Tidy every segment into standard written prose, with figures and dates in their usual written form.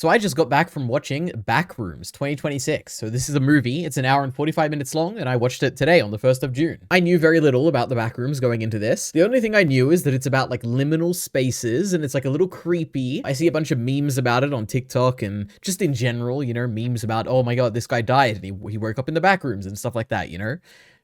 So I just got back from watching Backrooms 2026. So this is a movie. It's an hour and 45 minutes long, and I watched it today on the 1st of June. I knew very little about the Backrooms going into this. The only thing I knew is that it's about like liminal spaces, and it's like a little creepy. I see a bunch of memes about it on TikTok and just in general, you know, memes about, oh my God, this guy died and he woke up in the Backrooms and stuff like that, you know?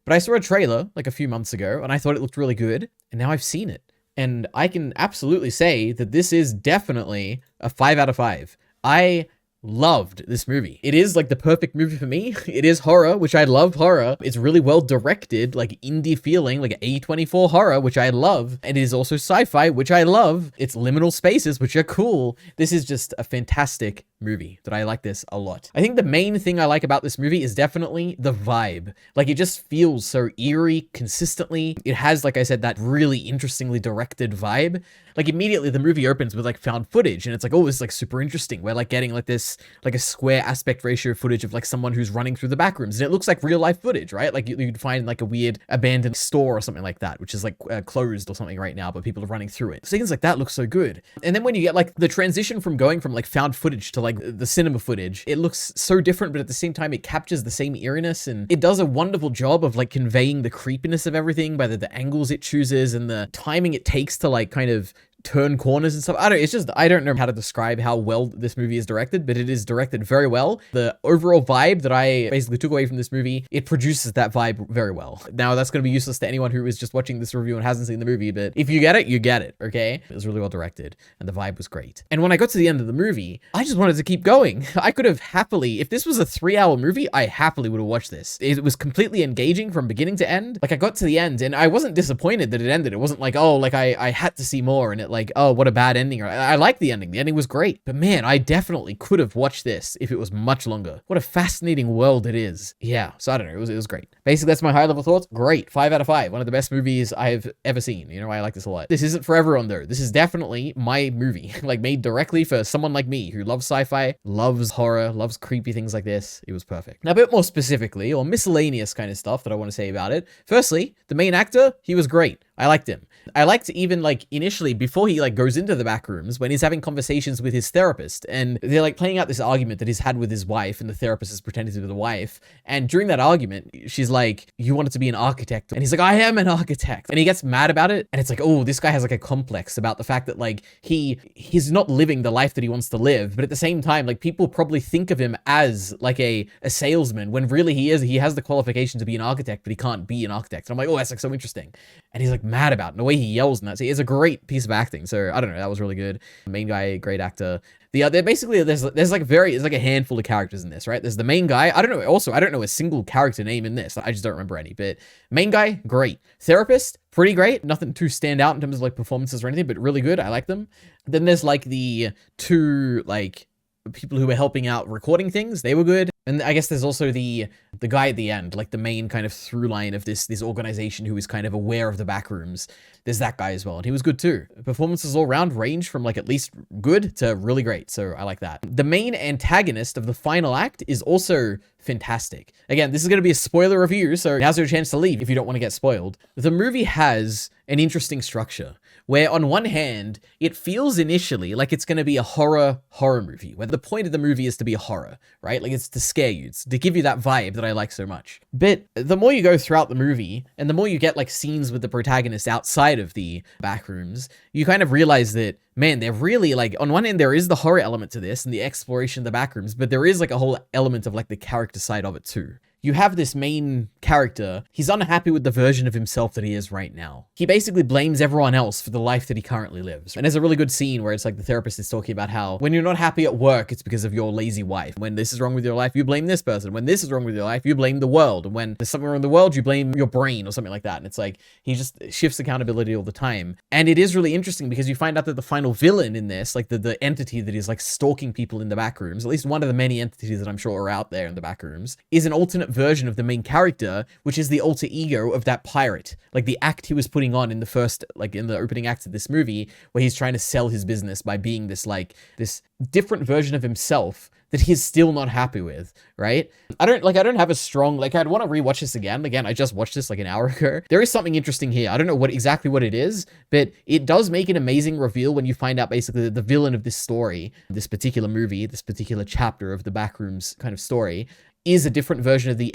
But I saw a trailer like a few months ago and I thought it looked really good, and now I've seen it. And I can absolutely say that this is definitely a 5 out of 5. I loved this movie. It is like the perfect movie for me. It is horror, which I love horror. It's really well directed, like indie feeling, like A24 horror, which I love. And it is also sci-fi, which I love. It's liminal spaces, which are cool. This is just a fantastic movie that I like this a lot. I think the main thing I like about this movie is definitely the vibe. Like it just feels so eerie consistently. It has, like I said, that really interestingly directed vibe. Like immediately the movie opens with like found footage and it's like, oh, this is like super interesting. We're like getting like this, like a square aspect ratio footage of like someone who's running through the back rooms, and it looks like real life footage, right? Like you'd find like a weird abandoned store or something like that, which is like closed or something right now, but people are running through it. So things like that look so good. And then when you get like the transition from going from like found footage to like the cinema footage, it looks so different, but at the same time, it captures the same eeriness, and it does a wonderful job of like conveying the creepiness of everything by the angles it chooses and the timing it takes to like kind of turn corners and stuff. I don't know how to describe how well this movie is directed, but it is directed very well. The overall vibe that I basically took away from this movie, it produces that vibe very well. Now that's going to be useless to anyone who is just watching this review and hasn't seen the movie, but if you get it, you get it, okay? It was really well directed and the vibe was great. And when I got to the end of the movie, I just wanted to keep going. I could have happily, if this was a 3-hour movie, I happily would have watched this. It was completely engaging from beginning to end. Like I got to the end and I wasn't disappointed that it ended. It wasn't like, oh, like I had to see more and it like, oh, what a bad ending. I like the ending. The ending was great. But man, I definitely could have watched this if it was much longer. What a fascinating world it is. Yeah, so I don't know. It was great. Basically, that's my high level thoughts. Great. 5 out of 5. One of the best movies I've ever seen. You know, I like this a lot. This isn't for everyone though. This is definitely my movie. Like made directly for someone like me who loves sci-fi, loves horror, loves creepy things like this. It was perfect. Now, a bit more specifically, or miscellaneous kind of stuff that I want to say about it. Firstly, the main actor, he was great. I liked him. I liked even like initially before he like goes into the back rooms when he's having conversations with his therapist and they're like playing out this argument that he's had with his wife and the therapist is pretending to be the wife. And during that argument, she's like, you wanted to be an architect. And he's like, I am an architect. And he gets mad about it. And it's like, oh, this guy has like a complex about the fact that like he's not living the life that he wants to live. But at the same time, like people probably think of him as like a salesman when really he has the qualification to be an architect, but he can't be an architect. And I'm like, oh, that's like so interesting. And he's like mad about it. And the way he yells and that, it's a great piece of acting. So I don't know, that was really good. Main guy, great actor. The other, basically, there's like a handful of characters in this, right? There's the main guy. I don't know a single character name in this. I just don't remember any. But main guy, great. Therapist, pretty great. Nothing too stand out in terms of like performances or anything, but really good. I like them. Then there's like the two like people who were helping out recording things. They were good. And I guess there's also the guy at the end, like the main kind of through line of this organization who is kind of aware of the back rooms. There's that guy as well, and he was good too. Performances all around range from like at least good to really great, so I like that. The main antagonist of the final act is also fantastic. Again, this is going to be a spoiler review, so now's your chance to leave if you don't want to get spoiled. The movie has an interesting structure where on one hand, it feels initially like it's going to be a horror movie, where the point of the movie is to be a horror, right? Like it's to scare you, it's to give you that vibe that I like so much. But the more you go throughout the movie and the more you get like scenes with the protagonist outside of the back rooms, you kind of realize that, man, they're really like, on one hand, there is the horror element to this and the exploration of the back rooms, but there is like a whole element of like the character side of it too. You have this main character, he's unhappy with the version of himself that he is right now. He basically blames everyone else for the life that he currently lives. And there's a really good scene where it's like the therapist is talking about how when you're not happy at work, it's because of your lazy wife. When this is wrong with your life, you blame this person. When this is wrong with your life, you blame the world. And when there's something wrong with the world, you blame your brain or something like that. And it's like, he just shifts accountability all the time. And it is really interesting because you find out that the final villain in this, like the entity that is like stalking people in the back rooms, at least one of the many entities that I'm sure are out there in the back rooms, is an alternate alternate version of the main character, which is the alter ego of that pirate. Like the act he was putting on in the first, like in the opening act of this movie, where he's trying to sell his business by being this like this different version of himself that he's still not happy with, right? I don't have a strong, like, I'd want to rewatch this again. Again, I just watched this like an hour ago. There is something interesting here. I don't know exactly what it is, but it does make an amazing reveal when you find out basically that the villain of this story, this particular movie, this particular chapter of the Backrooms kind of story, is a different version of the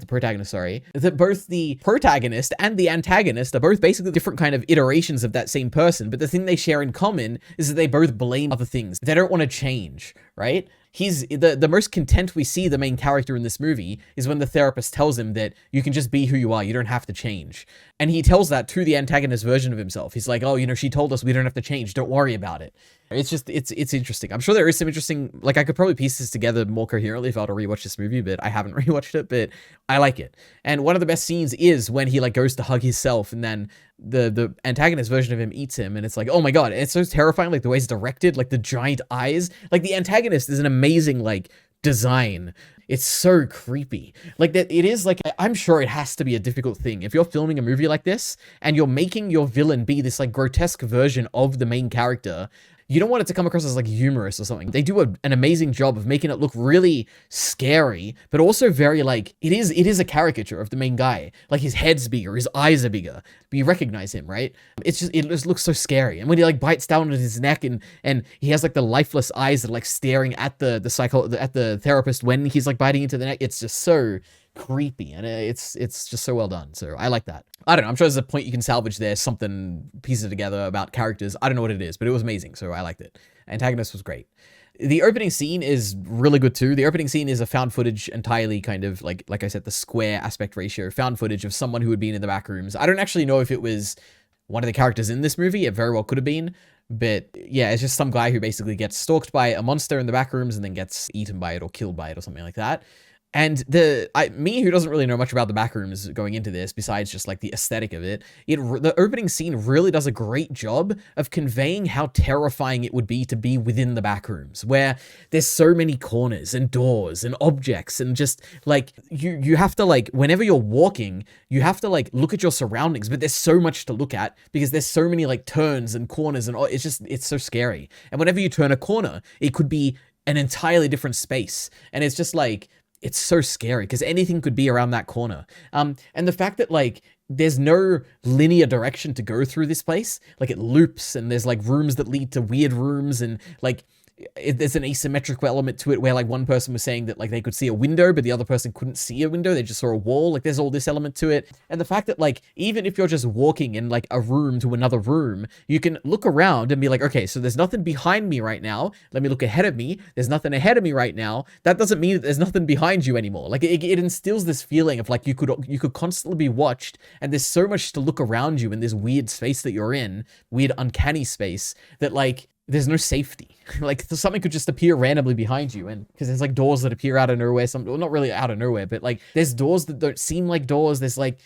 protagonist, sorry. That both the protagonist and the antagonist are both basically different kind of iterations of that same person, but the thing they share in common is that they both blame other things. They don't want to change, right? He's the most content we see the main character in this movie is when the therapist tells him that you can just be who you are, you don't have to change. And he tells that to the antagonist version of himself. He's like, oh, you know, she told us we don't have to change, don't worry about it. It's just, it's interesting. I'm sure there is some interesting, like, I could probably piece this together more coherently if I were to rewatch this movie, but I haven't rewatched it, but I like it. And one of the best scenes is when he, like, goes to hug himself, and then the antagonist version of him eats him, and it's like, oh my god, it's so terrifying, like, the way it's directed, like, the giant eyes. Like, the antagonist is an amazing, like, design. It's so creepy. Like, that it is, like, I'm sure it has to be a difficult thing. If you're filming a movie like this, and you're making your villain be this, like, grotesque version of the main character, you don't want it to come across as like humorous or something. They do an amazing job of making it look really scary, but also very like, it is a caricature of the main guy. Like his head's bigger, his eyes are bigger, but you recognize him, right? It just looks so scary. And when he like bites down on his neck and he has like the lifeless eyes that are like staring at the therapist when he's like biting into the neck, it's just so creepy, and it's just so well done. So I like that. I don't know, I'm sure there's a point you can salvage there, something, piece it together about characters. I don't know what it is, but it was amazing, so I liked it. Antagonist was great. The opening scene is really good too. The opening scene is a found footage, entirely kind of like I said, the square aspect ratio found footage of someone who had been in the back rooms. I don't actually know if it was one of the characters in this movie. It very well could have been. But yeah, it's just some guy who basically gets stalked by a monster in the back rooms and then gets eaten by it or killed by it or something like that. And me, who doesn't really know much about the Backrooms going into this, besides just like the aesthetic of it, the opening scene really does a great job of conveying how terrifying it would be to be within the Backrooms, where there's so many corners and doors and objects, and just like you have to, like, whenever you're walking, you have to like look at your surroundings, but there's so much to look at because there's so many like turns and corners, and it's so scary. And whenever you turn a corner, it could be an entirely different space, and it's just like, it's so scary because anything could be around that corner. And the fact that like there's no linear direction to go through this place, like it loops, and there's like rooms that lead to weird rooms, and like there's an asymmetrical element to it where like one person was saying that like they could see a window, but the other person couldn't see a window, they just saw a wall. Like there's all this element to it. And the fact that like, even if you're just walking in like a room to another room, you can look around and be like, okay, so there's nothing behind me right now. Let me look ahead of me. There's nothing ahead of me right now. That doesn't mean that there's nothing behind you anymore. Like it instills this feeling of like you could constantly be watched, and there's so much to look around you in this weird space that you're in, weird uncanny space, that like there's no safety. Like something could just appear randomly behind you, and because there's like doors that appear out of nowhere, well, not really out of nowhere, but like there's doors that don't seem like doors. There's like,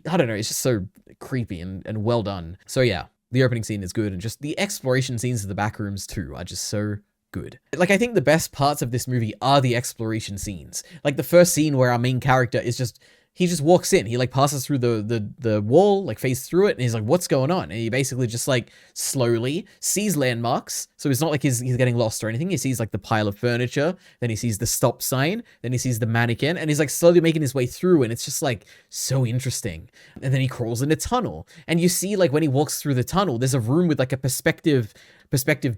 I don't know, it's just so creepy and well done. So yeah, the opening scene is good, and just the exploration scenes of the back rooms too are just so good. Like I think the best parts of this movie are the exploration scenes. Like the first scene where our main character is just, he just walks in, he like passes through the wall, like phase through it, and he's like, what's going on? And he basically just like slowly sees landmarks. So it's not like he's getting lost or anything. He sees like the pile of furniture, then he sees the stop sign, then he sees the mannequin, and he's like slowly making his way through, and it's just like so interesting. And then he crawls in a tunnel, and you see like when he walks through the tunnel, there's a room with like a perspective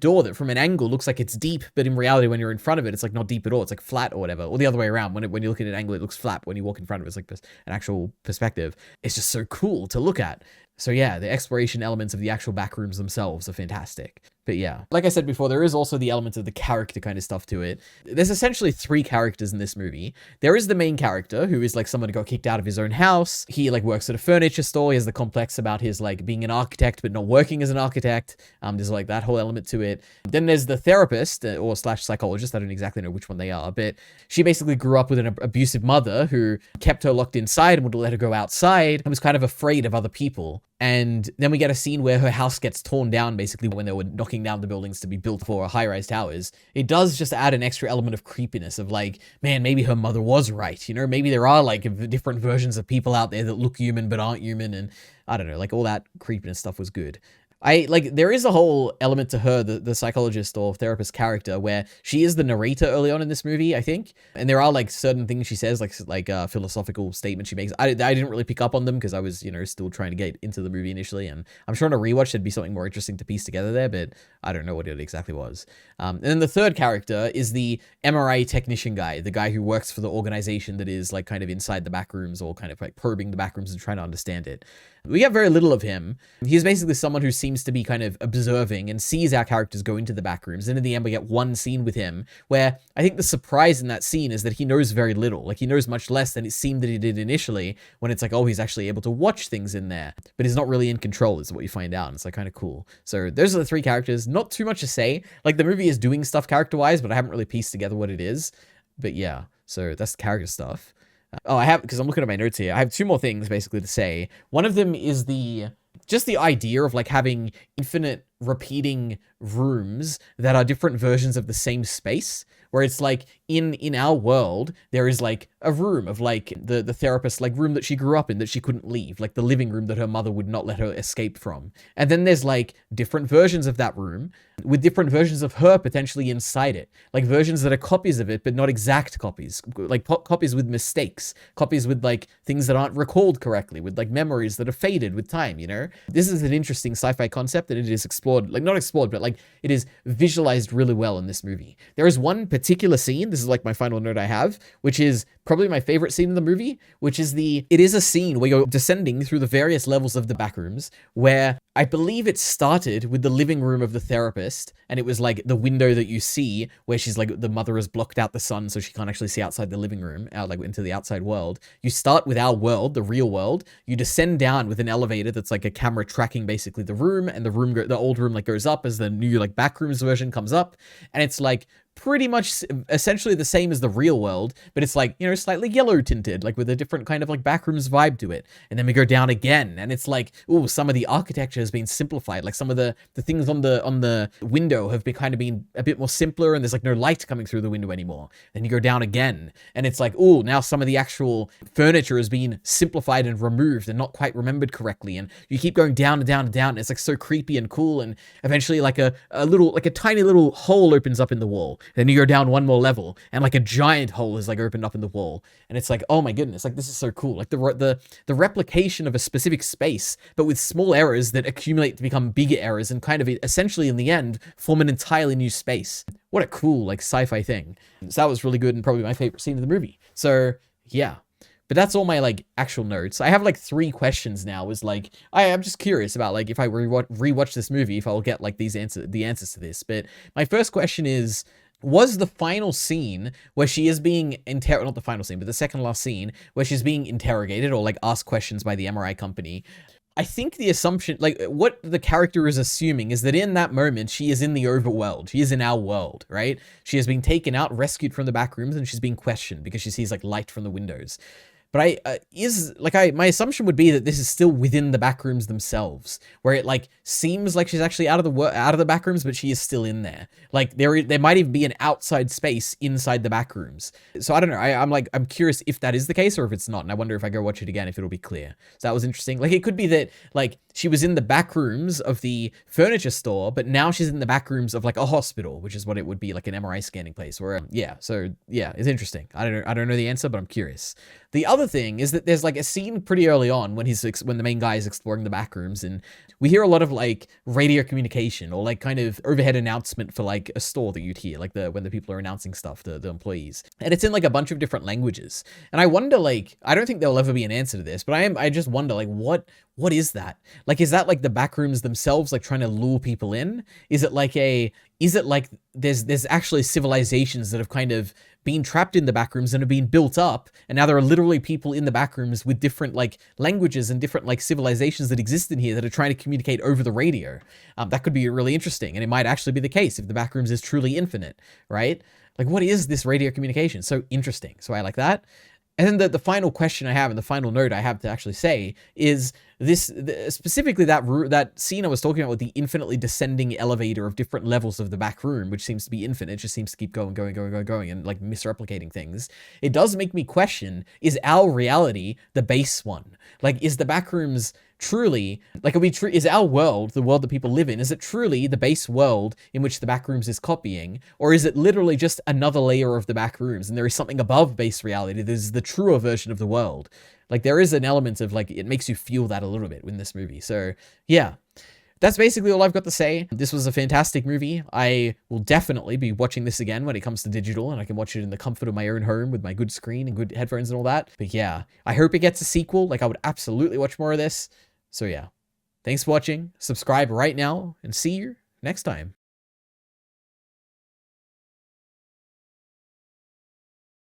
door that from an angle looks like it's deep, but in reality when you're in front of it, it's like not deep at all. It's like flat or whatever, or the other way around. When you look at an angle, it looks flat, but when you walk in front of it, it's like an actual perspective. It's just so cool to look at. So yeah, the exploration elements of the actual back rooms themselves are fantastic. But yeah, like I said before, there is also the element of the character kind of stuff to it. There's essentially 3 characters in this movie. There is the main character, who is like someone who got kicked out of his own house. He like works at a furniture store. He has the complex about his like being an architect, but not working as an architect. There's like that whole element to it. Then there's the therapist or slash psychologist. I don't exactly know which one they are, but she basically grew up with an abusive mother who kept her locked inside and would let her go outside and was kind of afraid of other people. And then we get a scene where her house gets torn down, basically, when they were knocking down the buildings to be built for high-rise towers. It does just add an extra element of creepiness of like, man, maybe her mother was right. You know, maybe there are like different versions of people out there that look human but aren't human. And I don't know, like all that creepiness stuff was good. There is a whole element to her, the psychologist or therapist character, where she is the narrator early on in this movie, I think. And there are like certain things she says, like philosophical statements she makes. I didn't really pick up on them because I was, still trying to get into the movie initially. And I'm sure on a rewatch, there'd be something more interesting to piece together there, but I don't know what it exactly was. And then the third character is the MRI technician guy, the guy who works for the organization that is like kind of inside the back rooms or kind of like probing the back rooms and trying to understand it. We get very little of him. He's basically someone who seems to be kind of observing and sees our characters go into the back rooms. And in the end, we get one scene with him where I think the surprise in that scene is that he knows very little. Like he knows much less than it seemed that he did initially, when it's like, oh, he's actually able to watch things in there, but he's not really in control is what you find out. And it's like kind of cool. So those are the three characters. Not too much to say. Like the movie is doing stuff character-wise, but I haven't really pieced together what it is. But yeah, so that's the character stuff. Because I'm looking at my notes here, I have two more things basically to say. One of them is just the idea of like having infinite repeating rooms that are different versions of the same space, where it's like in our world, there is like a room of like the therapist, like room that she grew up in that she couldn't leave, like the living room that her mother would not let her escape from. And then there's like different versions of that room with different versions of her potentially inside it, like versions that are copies of it, but not exact copies, like copies with mistakes, copies with like things that aren't recalled correctly, with like memories that are faded with time, This is an interesting sci-fi concept and it is explored, like not explored, but like it is visualized really well in this movie. There is one particular scene, this is like my final note I have, which is probably my favorite scene in the movie, which is it is a scene where you're descending through the various levels of the back rooms, where I believe it started with the living room of the therapist, and it was like the window that you see where she's like, the mother has blocked out the sun so she can't actually see outside the living room, out like into the outside world. You start with our world, the real world. You descend down with an elevator that's like a camera tracking basically the room, and the old room like goes up as the new like backrooms version comes up, and it's like pretty much essentially the same as the real world, but it's like, slightly yellow tinted, like with a different kind of like backrooms vibe to it. And then we go down again, and it's like, ooh, some of the architecture has been simplified. Like some of the things on the window have been a bit more simpler, and there's like no light coming through the window anymore. Then you go down again, and it's like, ooh, now some of the actual furniture has been simplified and removed and not quite remembered correctly. And you keep going down and down and down, and it's like so creepy and cool. And eventually like a tiny little hole opens up in the wall. Then you go down one more level, and like a giant hole is like opened up in the wall, and it's like, oh my goodness, like this is so cool. Like the replication of a specific space, but with small errors that accumulate to become bigger errors, and kind of essentially in the end form an entirely new space. What a cool like sci-fi thing. So that was really good, and probably my favorite scene of the movie. So yeah. But that's all my like actual notes. I have like 3 questions now. Is like I'm just curious about like if I rewatch this movie, if I'll get like the answers to this. But my first question is, was the final scene where she is being not the final scene, but the second last scene where she's being interrogated or like asked questions by the MRI company, I think the assumption, like what the character is assuming, is that in that moment, she is in the overworld. She is in our world, right? She has been taken out, rescued from the back rooms, and she's being questioned because she sees like light from the windows. But my assumption would be that this is still within the backrooms themselves, where it like seems like she's actually out of the backrooms, but she is still in there. Like there might even be an outside space inside the backrooms. So I don't know. I'm curious if that is the case or if it's not, and I wonder if I go watch it again if it'll be clear. So that was interesting. Like it could be that like she was in the backrooms of the furniture store, but now she's in the backrooms of like a hospital, which is what it would be, like an MRI scanning place. Where so it's interesting. I don't know the answer, but I'm curious. The other thing is that there's like a scene pretty early on when the main guy is exploring the back rooms, and we hear a lot of like radio communication or like kind of overhead announcement for like a store that you'd hear, like when the people are announcing stuff, the employees, and it's in like a bunch of different languages. And I wonder, like, I don't think there'll ever be an answer to this, but I just wonder, like, what is that? Like, is that like the back rooms themselves, like trying to lure people in? Is it like there's actually civilizations that have kind of been trapped in the backrooms and have been built up, and now there are literally people in the backrooms with different like languages and different like civilizations that exist in here that are trying to communicate over the radio. That could be really interesting, and it might actually be the case if the backrooms is truly infinite, right? Like, what is this radio communication? So interesting. So I like that. And then the final question I have, and the final note I have to actually say is, specifically that scene I was talking about with the infinitely descending elevator of different levels of the back room, which seems to be infinite, just seems to keep going, and like misreplicating things. It does make me question, is our reality the base one? Like, is the Backrooms truly, like, is our world, the world that people live in, is it truly the base world in which the Backrooms is copying? Or is it literally just another layer of the Backrooms, and there is something above base reality? There's the truer version of the world. Like, there is an element of, like, it makes you feel that a little bit in this movie. So, yeah. That's basically all I've got to say. This was a fantastic movie. I will definitely be watching this again when it comes to digital, and I can watch it in the comfort of my own home with my good screen and good headphones and all that. But yeah, I hope it gets a sequel. Like, I would absolutely watch more of this. So yeah, thanks for watching. Subscribe right now, and see you next time.